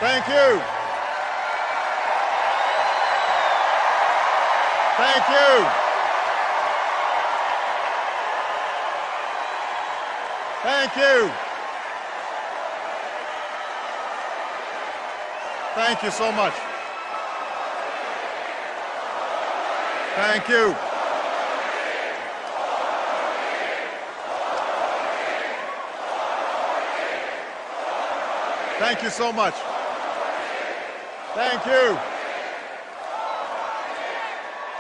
Thank you. Thank you. Thank you. Thank you so much. Thank you. Thank you so much. Thank you.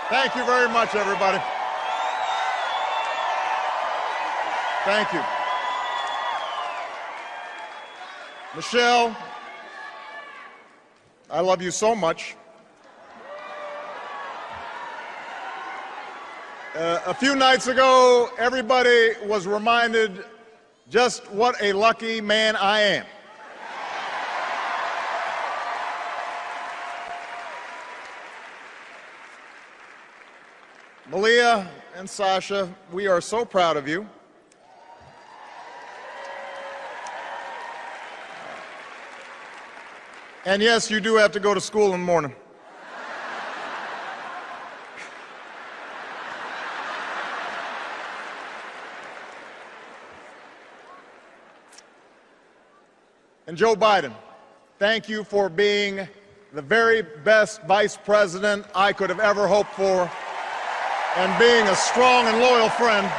Thank you very much, everybody. Thank you. Michelle, I love you so much. A few nights ago, everybody was reminded just what a lucky man I am. Malia and Sasha, we are so proud of you. And yes, you do have to go to school in the morning. And Joe Biden, thank you for being the very best vice president I could have ever hoped for, and being a strong and loyal friend.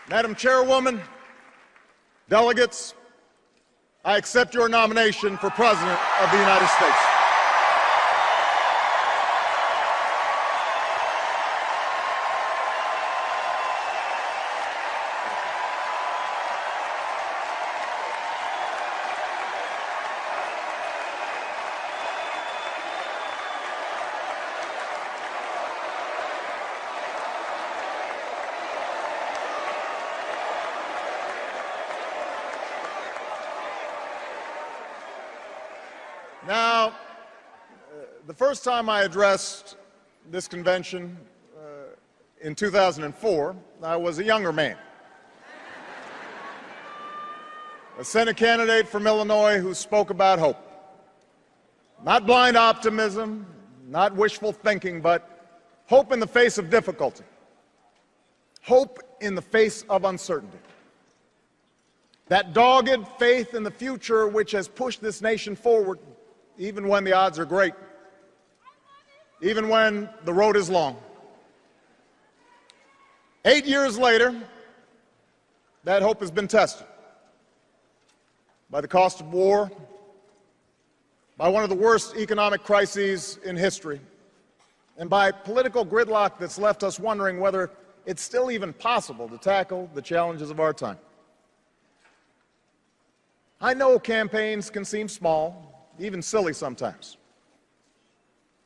Madam Chairwoman, delegates, I accept your nomination for President of the United States. Now, the first time I addressed this convention in 2004, I was a younger man, a Senate candidate from Illinois who spoke about hope. Not blind optimism, not wishful thinking, but hope in the face of difficulty, hope in the face of uncertainty. That dogged faith in the future which has pushed this nation forward even when the odds are great, even when the road is long. 8 years later, that hope has been tested by the cost of war, by one of the worst economic crises in history, and by political gridlock that's left us wondering whether it's still even possible to tackle the challenges of our time. I know campaigns can seem small, even silly sometimes.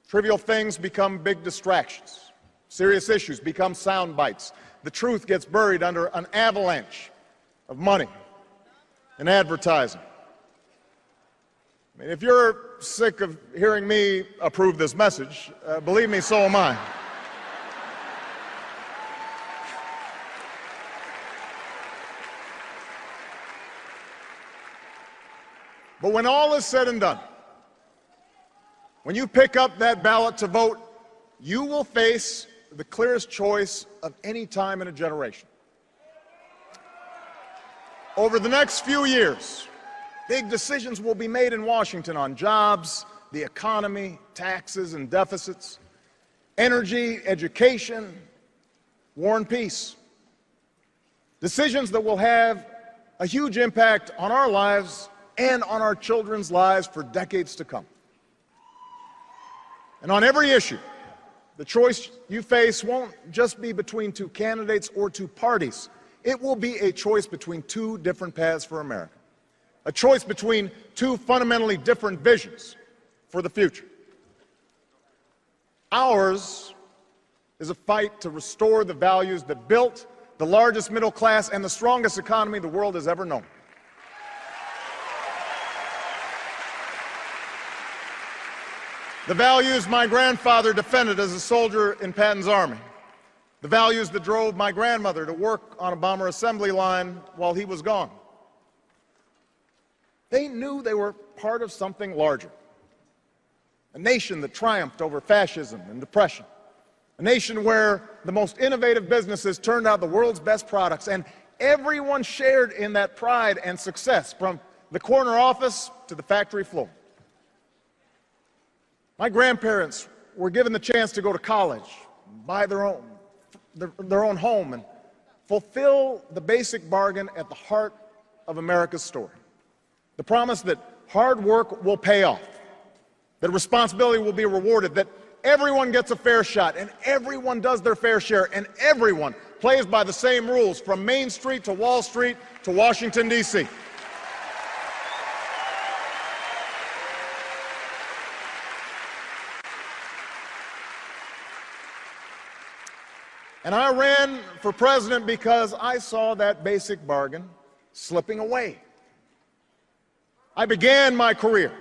Trivial things become big distractions. Serious issues become sound bites. The truth gets buried under an avalanche of money and advertising. I mean, if you're sick of hearing me approve this message, believe me, so am I. But when all is said and done, when you pick up that ballot to vote, you will face the clearest choice of any time in a generation. Over the next few years, big decisions will be made in Washington on jobs, the economy, taxes and deficits, energy, education, war and peace. Decisions that will have a huge impact on our lives and on our children's lives for decades to come. And on every issue, the choice you face won't just be between two candidates or two parties. It will be a choice between two different paths for America, a choice between two fundamentally different visions for the future. Ours is a fight to restore the values that built the largest middle class and the strongest economy the world has ever known. The values my grandfather defended as a soldier in Patton's army. the values that drove my grandmother to work on a bomber assembly line while he was gone. They knew they were part of something larger, a nation that triumphed over fascism and depression, a nation where the most innovative businesses turned out the world's best products, and everyone shared in that pride and success, from the corner office to the factory floor. My grandparents were given the chance to go to college, buy their own home, and fulfill the basic bargain at the heart of America's story. The promise that hard work will pay off, that responsibility will be rewarded, that everyone gets a fair shot, and everyone does their fair share, and everyone plays by the same rules, from Main Street to Wall Street to Washington, D.C. And I ran for president because I saw that basic bargain slipping away. I began my career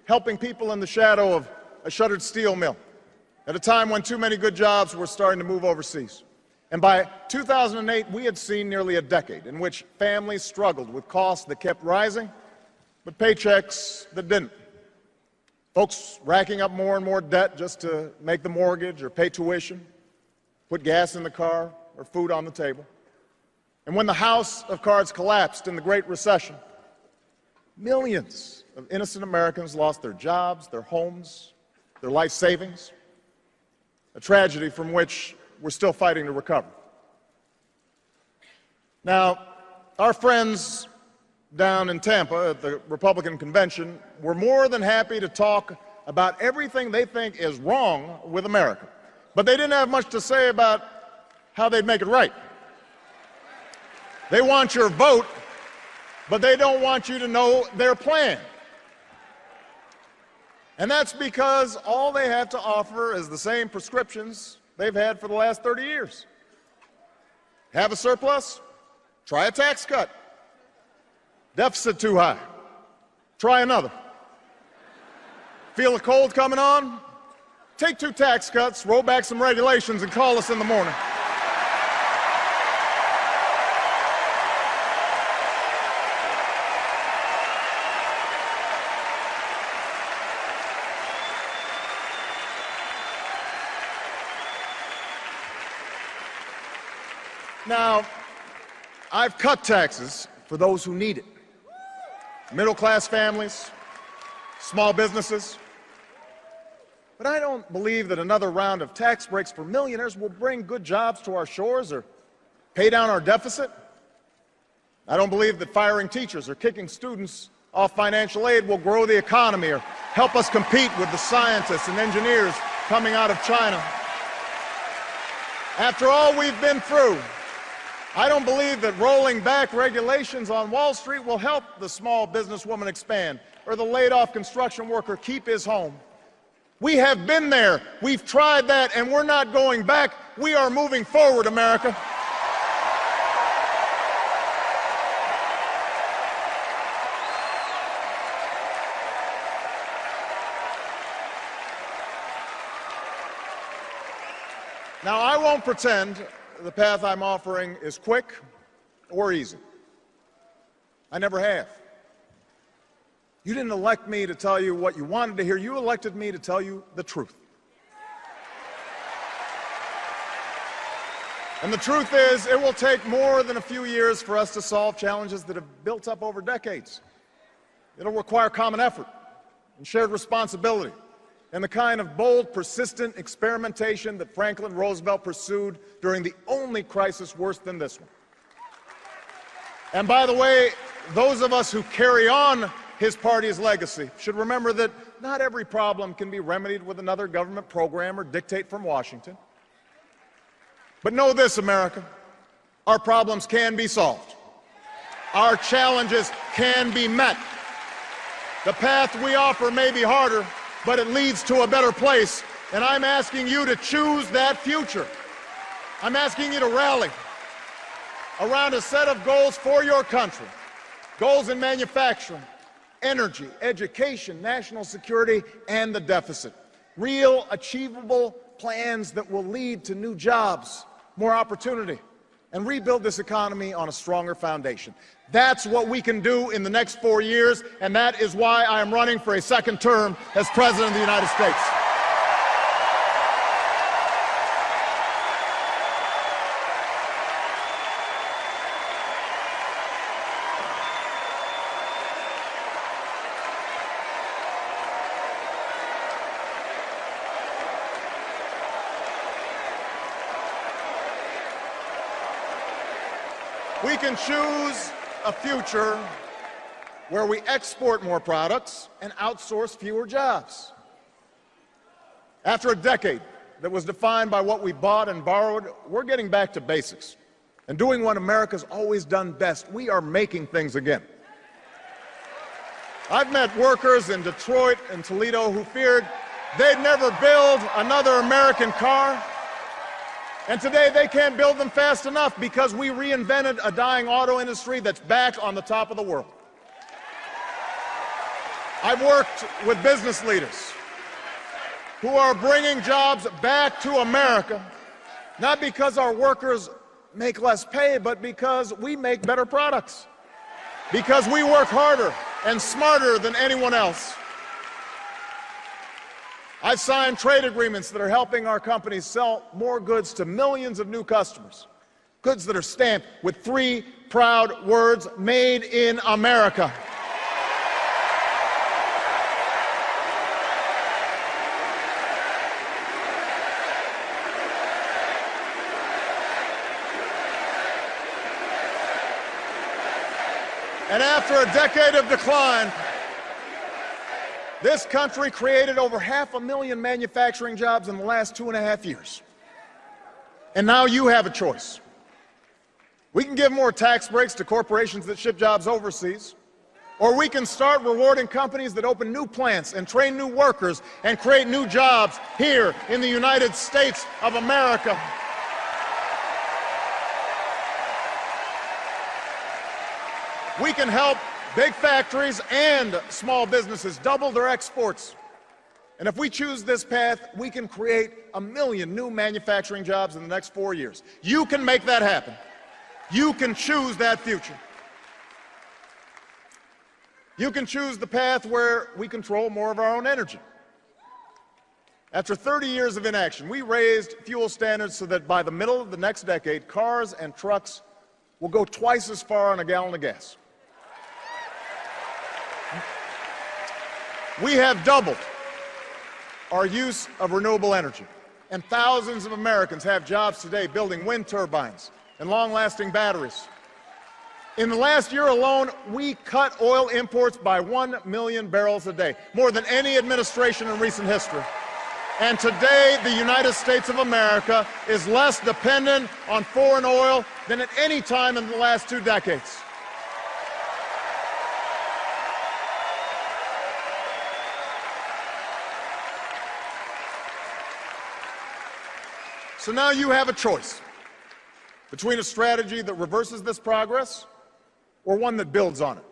helping people in the shadow of a shuttered steel mill at a time when too many good jobs were starting to move overseas. And by 2008, we had seen nearly a decade in which families struggled with costs that kept rising, but paychecks that didn't. Folks racking up more and more debt just to make the mortgage or pay tuition, put gas in the car or food on the table. And when the house of cards collapsed in the Great Recession, millions of innocent Americans lost their jobs, their homes, their life savings, a tragedy from which we're still fighting to recover. Now, our friends down in Tampa at the Republican convention were more than happy to talk about everything they think is wrong with America, but they didn't have much to say about how they'd make it right. They want your vote, but they don't want you to know their plan. And that's because all they have to offer is the same prescriptions they've had for the last 30 years. Have a surplus? Try a tax cut. Deficit too high? Try another. Feel a cold coming on? Take 2 tax cuts, roll back some regulations, and call us in the morning. Now, I've cut taxes for those who need it. Middle-class families, small businesses. But I don't believe that another round of tax breaks for millionaires will bring good jobs to our shores or pay down our deficit. I don't believe that firing teachers or kicking students off financial aid will grow the economy or help us compete with the scientists and engineers coming out of China. After all we've been through, I don't believe that rolling back regulations on Wall Street will help the small businesswoman expand or the laid-off construction worker keep his home. We have been there. We've tried that, and we're not going back. We are moving forward, America. Now, I won't pretend the path I'm offering is quick or easy. I never have. You didn't elect me to tell you what you wanted to hear. You elected me to tell you the truth. And the truth is, it will take more than a few years for us to solve challenges that have built up over decades. It'll require common effort and shared responsibility, and the kind of bold, persistent experimentation that Franklin Roosevelt pursued during the only crisis worse than this one. And by the way, those of us who carry on his party's legacy should remember that not every problem can be remedied with another government program or dictate from Washington. But know this, America, our problems can be solved. Our challenges can be met. The path we offer may be harder, but it leads to a better place, and I'm asking you to choose that future. I'm asking you to rally around a set of goals for your country, goals in manufacturing, energy, education, national security, and the deficit. Real, achievable plans that will lead to new jobs, more opportunity, and rebuild this economy on a stronger foundation. That's what we can do in the next 4 years, and that is why I am running for a second term as President of the United States. We can choose a future where we export more products and outsource fewer jobs. After a decade that was defined by what we bought and borrowed, we're getting back to basics and doing what America's always done best. We are making things again. I've met workers in Detroit and Toledo who feared they'd never build another American car. And today they can't build them fast enough because we reinvented a dying auto industry that's back on the top of the world. I've worked with business leaders who are bringing jobs back to America, not because our workers make less pay, but because we make better products, because we work harder and smarter than anyone else. I've signed trade agreements that are helping our companies sell more goods to millions of new customers, goods that are stamped with 3 proud words, made in America. And after a decade of decline, this country created over 500,000 manufacturing jobs in the last 2.5 years. And now you have a choice. We can give more tax breaks to corporations that ship jobs overseas, or we can start rewarding companies that open new plants and train new workers and create new jobs here in the United States of America. We can help big factories and small businesses double their exports. And if we choose this path, we can create 1 million new manufacturing jobs in the next 4 years. You can make that happen. You can choose that future. You can choose the path where we control more of our own energy. After 30 years of inaction, we raised fuel standards so that by the middle of the next decade, cars and trucks will go twice as far on a gallon of gas. We have doubled our use of renewable energy, and thousands of Americans have jobs today building wind turbines and long-lasting batteries. In the last year alone, we cut oil imports by 1 million barrels a day, more than any administration in recent history. And today, the United States of America is less dependent on foreign oil than at any time in the last 2 decades. So now you have a choice between a strategy that reverses this progress or one that builds on it.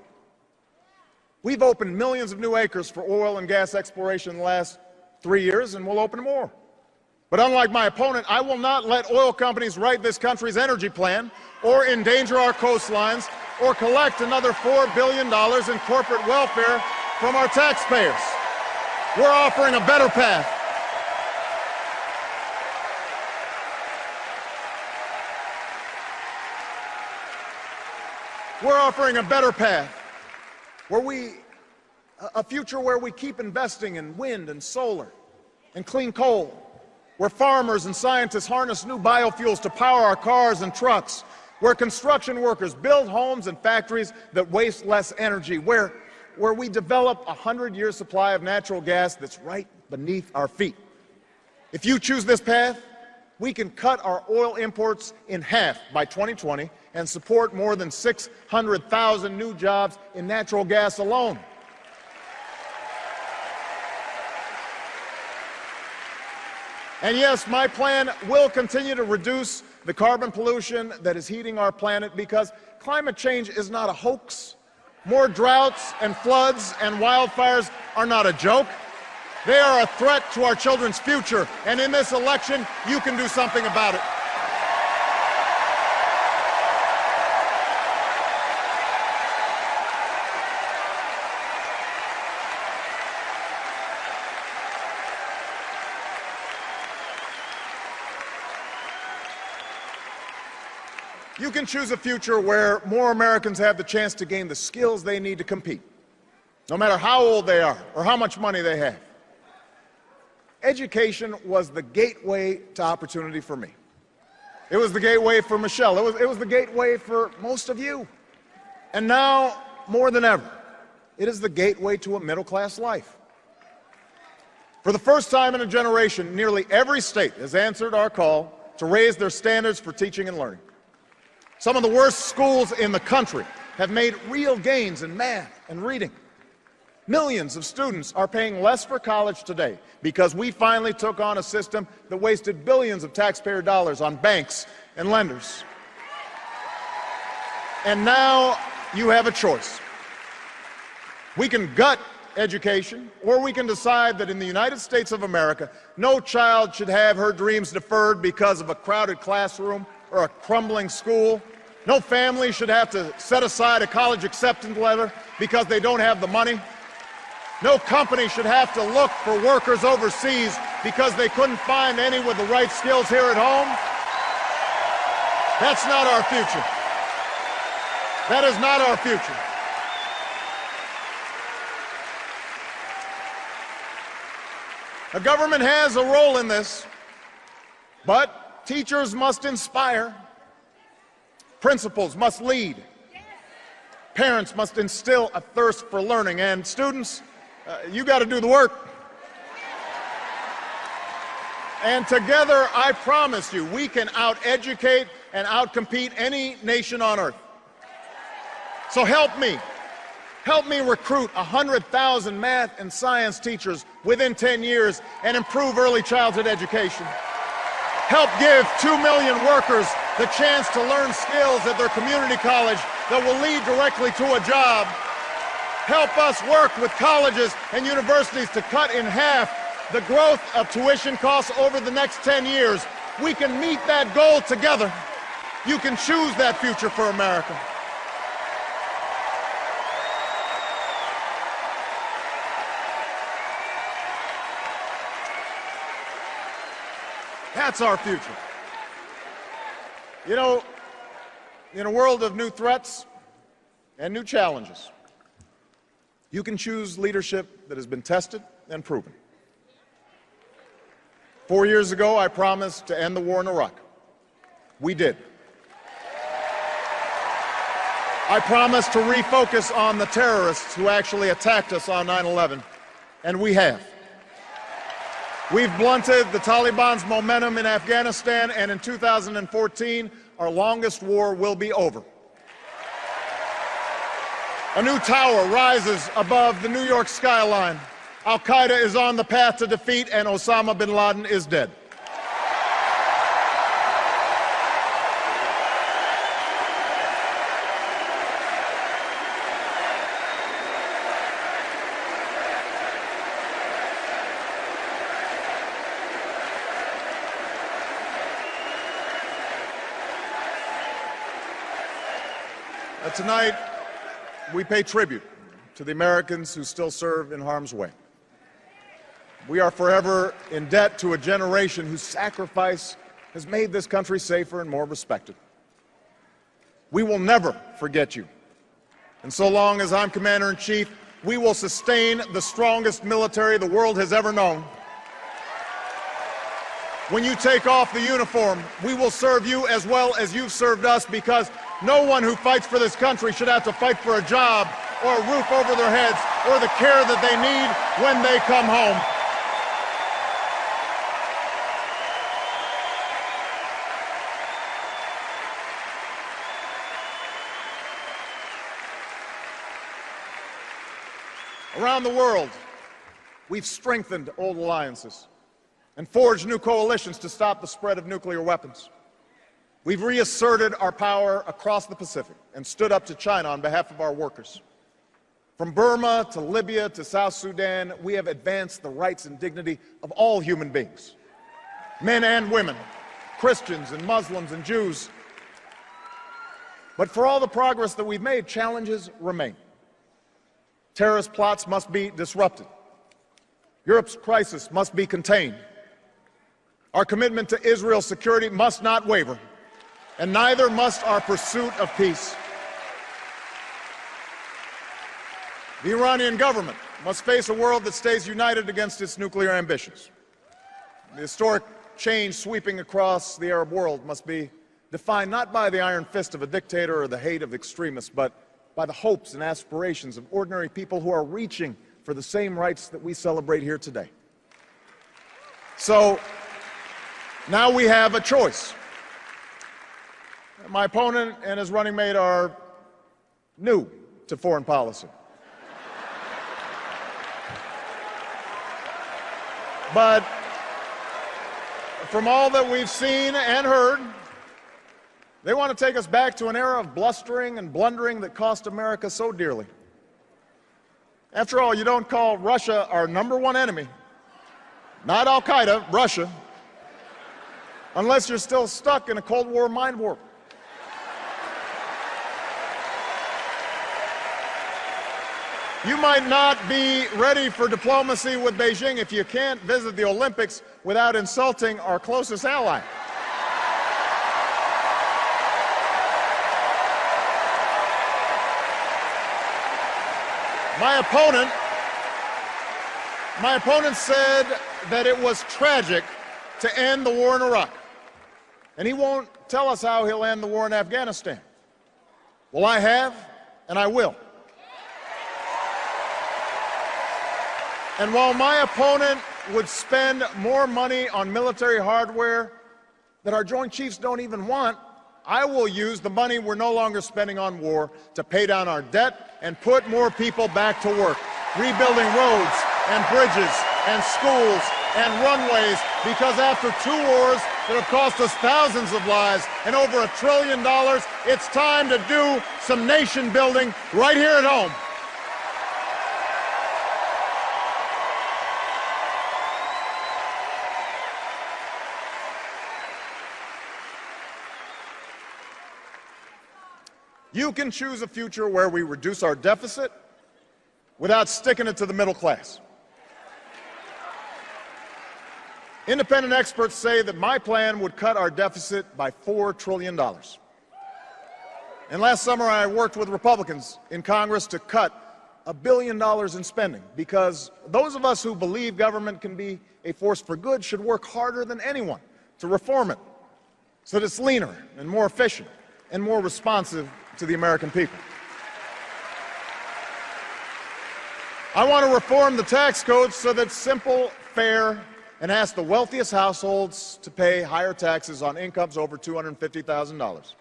We've opened millions of new acres for oil and gas exploration in the last 3 years, and we'll open more. But unlike my opponent, I will not let oil companies write this country's energy plan or endanger our coastlines or collect another $4 billion in corporate welfare from our taxpayers. We're offering a better path. We're offering a better path, a future where we keep investing in wind and solar and clean coal, where farmers and scientists harness new biofuels to power our cars and trucks, where construction workers build homes and factories that waste less energy, where we develop a 100-year supply of natural gas that's right beneath our feet. If you choose this path, we can cut our oil imports in half by 2020 and support more than 600,000 new jobs in natural gas alone. And yes, my plan will continue to reduce the carbon pollution that is heating our planet, because climate change is not a hoax. More droughts and floods and wildfires are not a joke. They are a threat to our children's future, and in this election, you can do something about it. You can choose a future where more Americans have the chance to gain the skills they need to compete, no matter how old they are or how much money they have. Education was the gateway to opportunity for me. It was the gateway for Michelle. It was the gateway for most of you. And now, more than ever, it is the gateway to a middle-class life. For the first time in a generation, nearly every state has answered our call to raise their standards for teaching and learning. Some of the worst schools in the country have made real gains in math and reading. Millions of students are paying less for college today because we finally took on a system that wasted billions of taxpayer dollars on banks and lenders. And now you have a choice. We can gut education, or we can decide that in the United States of America, no child should have her dreams deferred because of a crowded classroom or a crumbling school. No family should have to set aside a college acceptance letter because they don't have the money. No company should have to look for workers overseas because they couldn't find any with the right skills here at home. That's not our future. That is not our future. The government has a role in this, but teachers must inspire, principals must lead, parents must instill a thirst for learning, and students, you got to do the work. And together, I promise you, we can out-educate and out-compete any nation on earth. So help me recruit 100,000 math and science teachers within 10 years and improve early childhood education. Help give 2 million workers the chance to learn skills at their community college that will lead directly to a job. Help us work with colleges and universities to cut in half the growth of tuition costs over the next 10 years. We can meet that goal together. You can choose that future for America. That's our future. You know, in a world of new threats and new challenges, you can choose leadership that has been tested and proven. 4 years ago, I promised to end the war in Iraq. We did. I promised to refocus on the terrorists who actually attacked us on 9/11, and we have. We've blunted the Taliban's momentum in Afghanistan, and in 2014, our longest war will be over. A new tower rises above the New York skyline. Al-Qaeda is on the path to defeat, and Osama bin Laden is dead. Tonight, we pay tribute to the Americans who still serve in harm's way. We are forever in debt to a generation whose sacrifice has made this country safer and more respected. We will never forget you. And so long as I'm Commander-in-Chief, we will sustain the strongest military the world has ever known. When you take off the uniform, we will serve you as well as you've served us, because no one who fights for this country should have to fight for a job or a roof over their heads or the care that they need when they come home. Around the world, we've strengthened old alliances and forged new coalitions to stop the spread of nuclear weapons. We've reasserted our power across the Pacific and stood up to China on behalf of our workers. From Burma to Libya to South Sudan, we have advanced the rights and dignity of all human beings, men and women, Christians and Muslims and Jews. But for all the progress that we've made, challenges remain. Terrorist plots must be disrupted. Europe's crisis must be contained. Our commitment to Israel's security must not waver. and neither must our pursuit of peace. The Iranian government must face a world that stays united against its nuclear ambitions. The historic change sweeping across the Arab world must be defined not by the iron fist of a dictator or the hate of extremists, but by the hopes and aspirations of ordinary people who are reaching for the same rights that we celebrate here today. So now we have a choice. My opponent and his running mate are new to foreign policy. But from all that we've seen and heard, they want to take us back to an era of blustering and blundering that cost America so dearly. After all, you don't call Russia our #1 enemy, not Al-Qaeda, Russia, unless you're still stuck in a Cold War mind warp. You might not be ready for diplomacy with Beijing if you can't visit the Olympics without insulting our closest ally. My opponent said that it was tragic to end the war in Iraq, and he won't tell us how he'll end the war in Afghanistan. Well, I have, and I will. And while my opponent would spend more money on military hardware that our Joint Chiefs don't even want, I will use the money we're no longer spending on war to pay down our debt and put more people back to work, rebuilding roads and bridges and schools and runways, because after 2 wars that have cost us thousands of lives and over $1 trillion, it's time to do some nation building right here at home. You can choose a future where we reduce our deficit without sticking it to the middle class. Independent experts say that my plan would cut our deficit by $4 trillion. And last summer I worked with Republicans in Congress to cut $1 billion in spending, because those of us who believe government can be a force for good should work harder than anyone to reform it so that it's leaner and more efficient and more responsive to the American people. I want to reform the tax code so that it's simple, fair, and ask the wealthiest households to pay higher taxes on incomes over $250,000.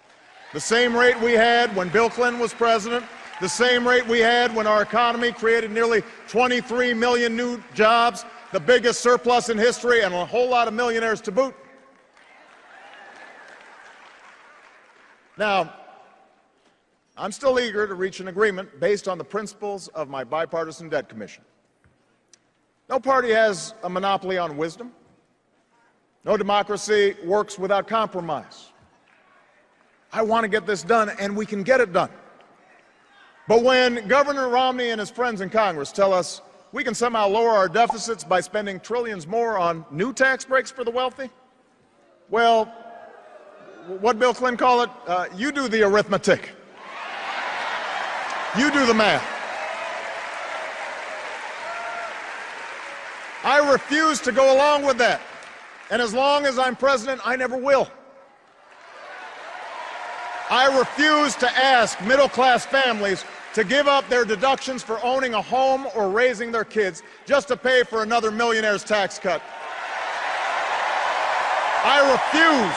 The same rate we had when Bill Clinton was president, the same rate we had when our economy created nearly 23 million new jobs, the biggest surplus in history, and a whole lot of millionaires to boot. Now, I'm still eager to reach an agreement based on the principles of my bipartisan debt commission. No party has a monopoly on wisdom. No democracy works without compromise. I want to get this done, and we can get it done. But when Governor Romney and his friends in Congress tell us we can somehow lower our deficits by spending trillions more on new tax breaks for the wealthy, well, what Bill Clinton call it? You do the arithmetic. You do the math. I refuse to go along with that. And as long as I'm president, I never will. I refuse to ask middle-class families to give up their deductions for owning a home or raising their kids just to pay for another millionaire's tax cut. I refuse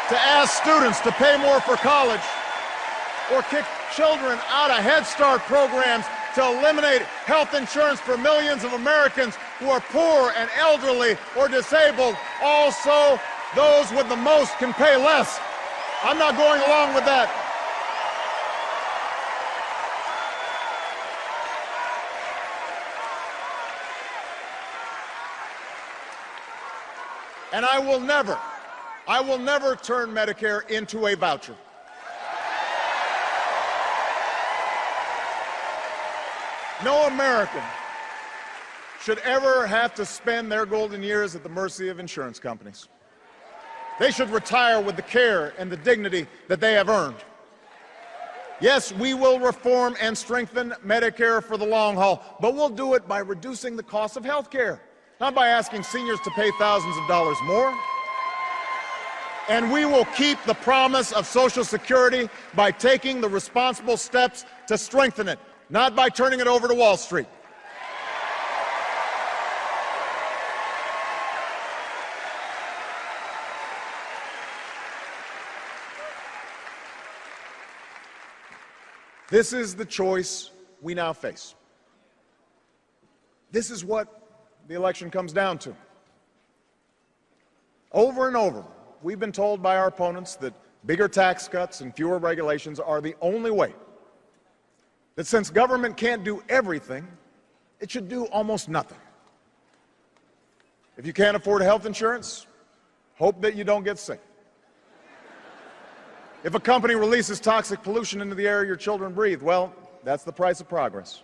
to ask students to pay more for college or kick children out of Head Start programs to eliminate health insurance for millions of Americans who are poor and elderly or disabled. Also, those with the most can pay less. I'm not going along with that. And I will never turn Medicare into a voucher. No American should ever have to spend their golden years at the mercy of insurance companies. They should retire with the care and the dignity that they have earned. Yes, we will reform and strengthen Medicare for the long haul, but we'll do it by reducing the cost of health care, not by asking seniors to pay thousands of dollars more. And we will keep the promise of Social Security by taking the responsible steps to strengthen it, not by turning it over to Wall Street. This is the choice we now face. This is what the election comes down to. Over and over, we've been told by our opponents that bigger tax cuts and fewer regulations are the only way. That since government can't do everything, it should do almost nothing. If you can't afford health insurance, hope that you don't get sick. If a company releases toxic pollution into the air your children breathe, well, that's the price of progress.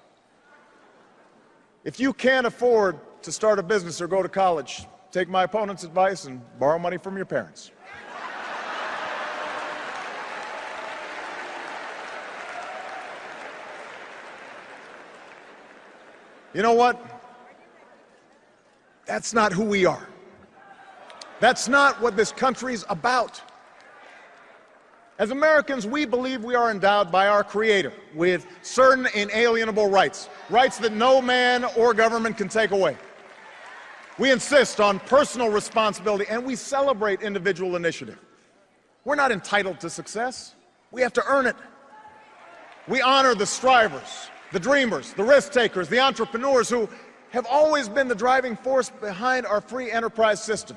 If you can't afford to start a business or go to college, take my opponent's advice and borrow money from your parents. You know what? That's not who we are. That's not what this country's about. As Americans, we believe we are endowed by our Creator with certain inalienable rights, rights that no man or government can take away. We insist on personal responsibility, and we celebrate individual initiative. We're not entitled to success. We have to earn it. We honor the strivers, the dreamers, the risk takers, the entrepreneurs who have always been the driving force behind our free enterprise system,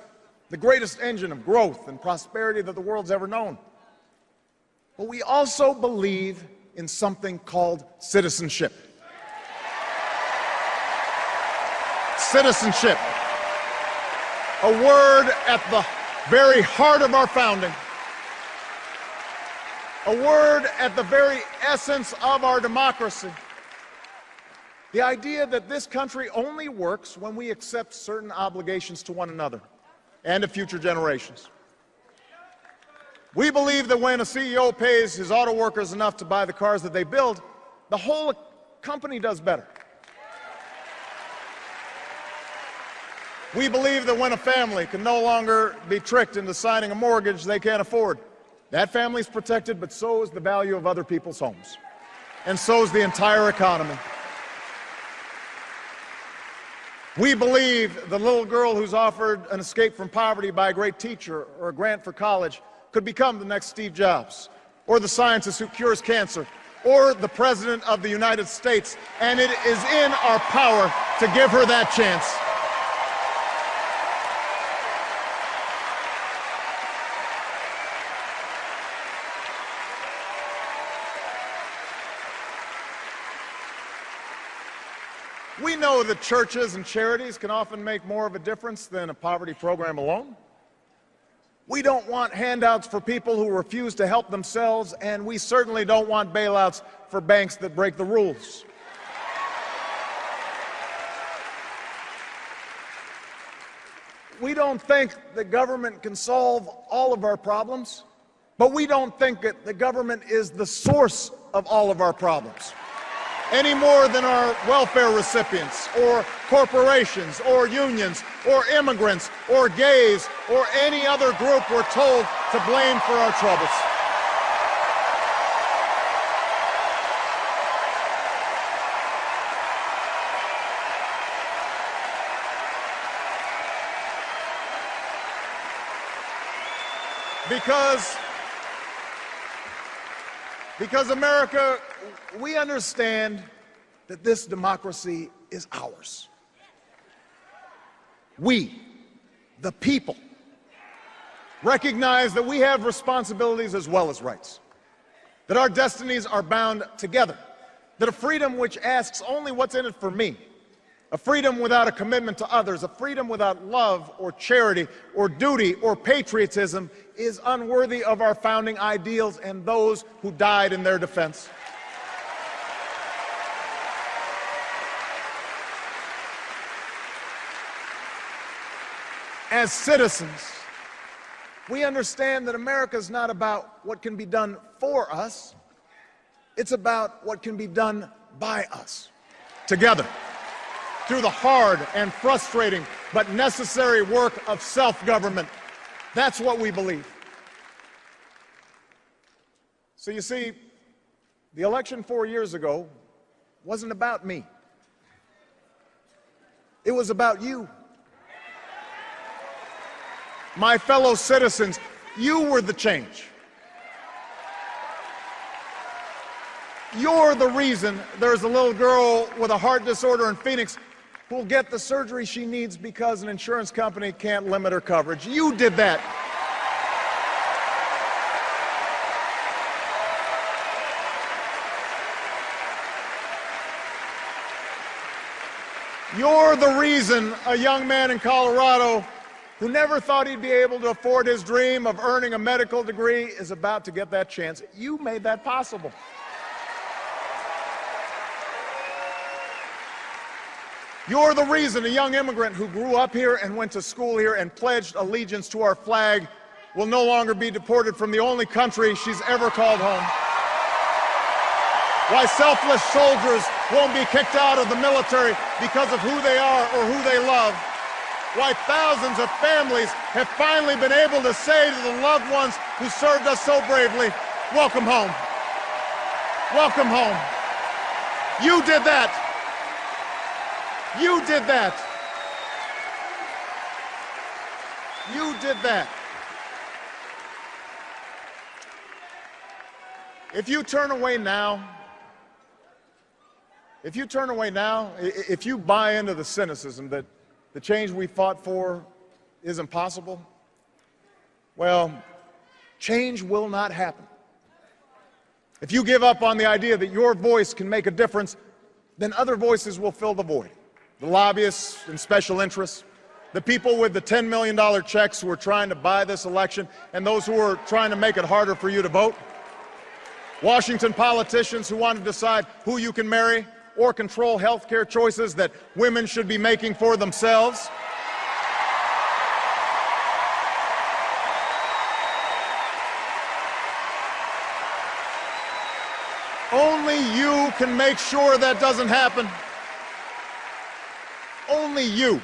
the greatest engine of growth and prosperity that the world's ever known. But we also believe in something called citizenship. Citizenship, a word at the very heart of our founding, a word at the very essence of our democracy. The idea that this country only works when we accept certain obligations to one another and to future generations. We believe that when a CEO pays his auto workers enough to buy the cars that they build, the whole company does better. We believe that when a family can no longer be tricked into signing a mortgage they can't afford, that family's protected, but so is the value of other people's homes. And so is the entire economy. We believe the little girl who's offered an escape from poverty by a great teacher or a grant for college could become the next Steve Jobs, or the scientist who cures cancer, or the President of the United States, and it is in our power to give her that chance. We know that churches and charities can often make more of a difference than a poverty program alone. We don't want handouts for people who refuse to help themselves, and we certainly don't want bailouts for banks that break the rules. We don't think that government can solve all of our problems, but we don't think that the government is the source of all of our problems, any more than our welfare recipients, or corporations, or unions, or immigrants, or gays, or any other group we're told to blame for our troubles. Because America, we understand that this democracy is ours. We, the people, recognize that we have responsibilities as well as rights, that our destinies are bound together, that a freedom which asks only what's in it for me, a freedom without a commitment to others, a freedom without love or charity or duty or patriotism is unworthy of our founding ideals and those who died in their defense. As citizens, We understand that America is not about what can be done for us. It's about what can be done by us, together, through the hard and frustrating but necessary work of self-government. That's what we believe. So you see, the election 4 years ago wasn't about me. It was about you. My fellow citizens, you were the change. You're the reason there's a little girl with a heart disorder in Phoenix who'll get the surgery she needs because an insurance company can't limit her coverage. You did that. You're the reason a young man in Colorado who never thought he'd be able to afford his dream of earning a medical degree is about to get that chance. You made that possible. You're the reason a young immigrant who grew up here and went to school here and pledged allegiance to our flag will no longer be deported from the only country she's ever called home. Why selfless soldiers won't be kicked out of the military because of who they are or who they love. Why thousands of families have finally been able to say to the loved ones who served us so bravely, welcome home. Welcome home. You did that. You did that. You did that. If you turn away now, if you buy into the cynicism that the change we fought for isn't possible, well, change will not happen. If you give up on the idea that your voice can make a difference, then other voices will fill the void. The lobbyists and special interests, the people with the $10 million checks who are trying to buy this election, and those who are trying to make it harder for you to vote. Washington politicians who want to decide who you can marry or control health care choices that women should be making for themselves. Only you can make sure that doesn't happen. Only you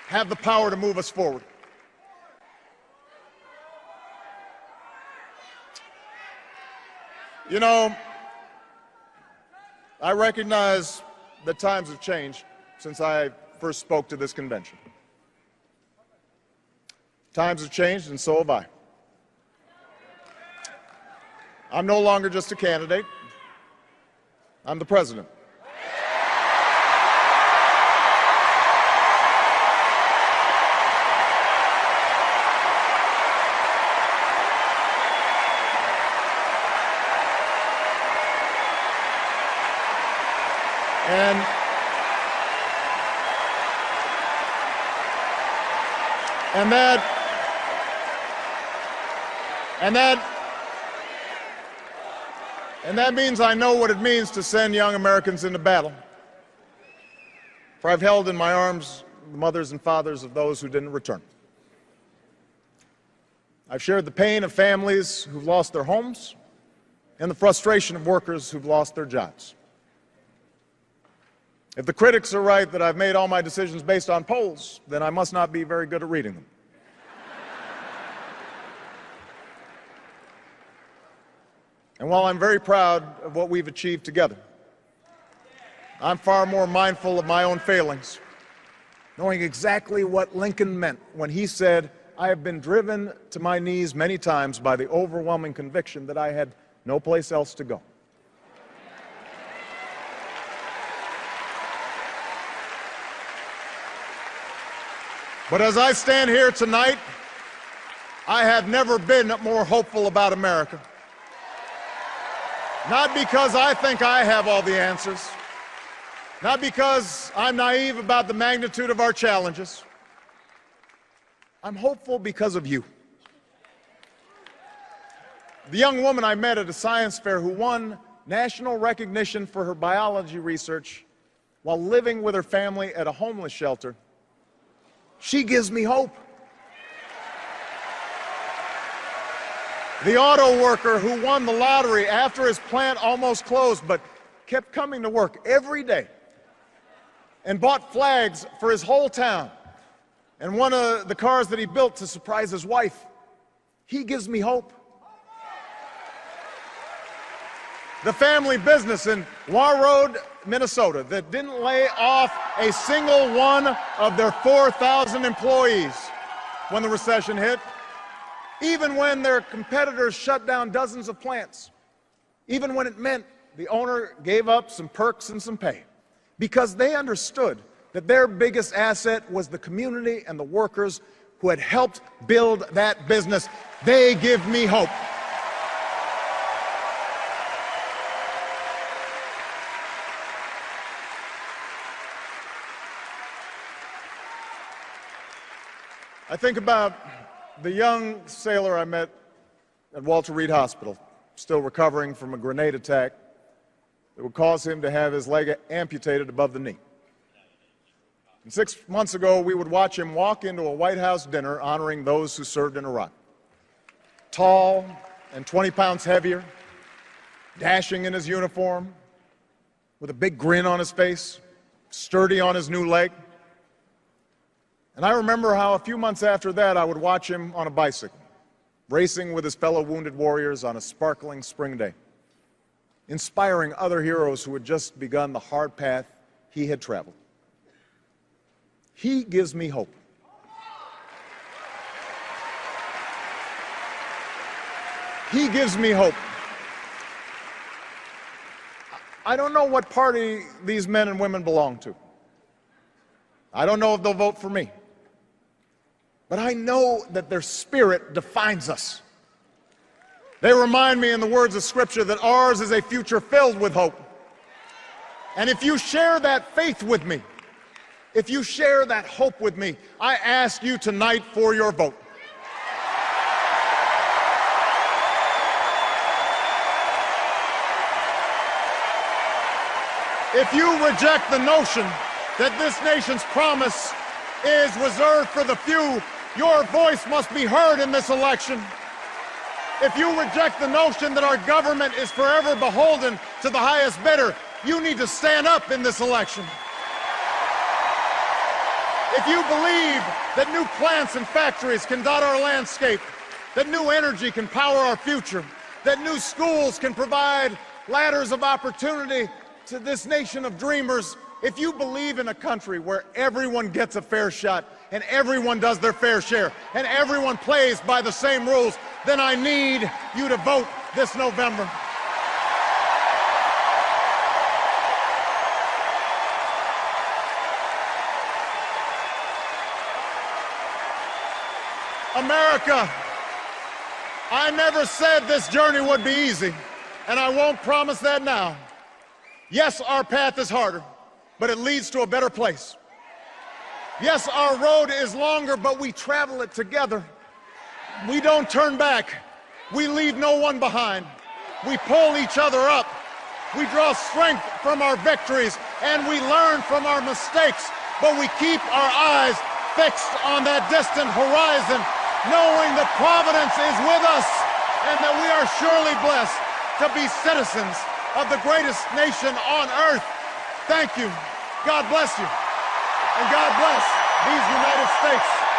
have the power to move us forward. You know, I recognize that times have changed since I first spoke to this convention. Times have changed, and so have I. I'm no longer just a candidate. I'm the president. And that means I know what it means to send young Americans into battle. For I've held in my arms the mothers and fathers of those who didn't return. I've shared the pain of families who've lost their homes and the frustration of workers who've lost their jobs. If the critics are right that I've made all my decisions based on polls, then I must not be very good at reading them. And while I'm very proud of what we've achieved together, I'm far more mindful of my own failings, knowing exactly what Lincoln meant when he said, "I have been driven to my knees many times by the overwhelming conviction that I had no place else to go." But as I stand here tonight, I have never been more hopeful about America. Not because I think I have all the answers, not because I'm naive about the magnitude of our challenges. I'm hopeful because of you. The young woman I met at a science fair who won national recognition for her biology research while living with her family at a homeless shelter, she gives me hope. The auto worker who won the lottery after his plant almost closed but kept coming to work every day and bought flags for his whole town and one of the cars that he built to surprise his wife. He gives me hope. The family business in Warroad, Minnesota, that didn't lay off a single one of their 4,000 employees when the recession hit, even when their competitors shut down dozens of plants, even when it meant the owner gave up some perks and some pay, because they understood that their biggest asset was the community and the workers who had helped build that business. They give me hope. I think about the young sailor I met at Walter Reed Hospital, still recovering from a grenade attack that would cause him to have his leg amputated above the knee. And 6 months ago, we would watch him walk into a White House dinner honoring those who served in Iraq. Tall and 20 pounds heavier, dashing in his uniform, with a big grin on his face, sturdy on his new leg. And I remember how a few months after that, I would watch him on a bicycle, racing with his fellow wounded warriors on a sparkling spring day, inspiring other heroes who had just begun the hard path he had traveled. He gives me hope. He gives me hope. I don't know what party these men and women belong to. I don't know if they'll vote for me. But I know that their spirit defines us. They remind me in the words of Scripture that ours is a future filled with hope. And if you share that faith with me, if you share that hope with me, I ask you tonight for your vote. If you reject the notion that this nation's promise is reserved for the few, your voice must be heard in this election. If you reject the notion that our government is forever beholden to the highest bidder, you need to stand up in this election. If you believe that new plants and factories can dot our landscape, that new energy can power our future, that new schools can provide ladders of opportunity to this nation of dreamers, if you believe in a country where everyone gets a fair shot and everyone does their fair share and everyone plays by the same rules, then I need you to vote this November. America, I never said this journey would be easy, and I won't promise that now. Yes, our path is harder, but it leads to a better place. Yes, our road is longer, but we travel it together. We don't turn back. We leave no one behind. We pull each other up. We draw strength from our victories, and we learn from our mistakes, but we keep our eyes fixed on that distant horizon, knowing that Providence is with us and that we are surely blessed to be citizens of the greatest nation on earth. Thank you. God bless you. And God bless these United States.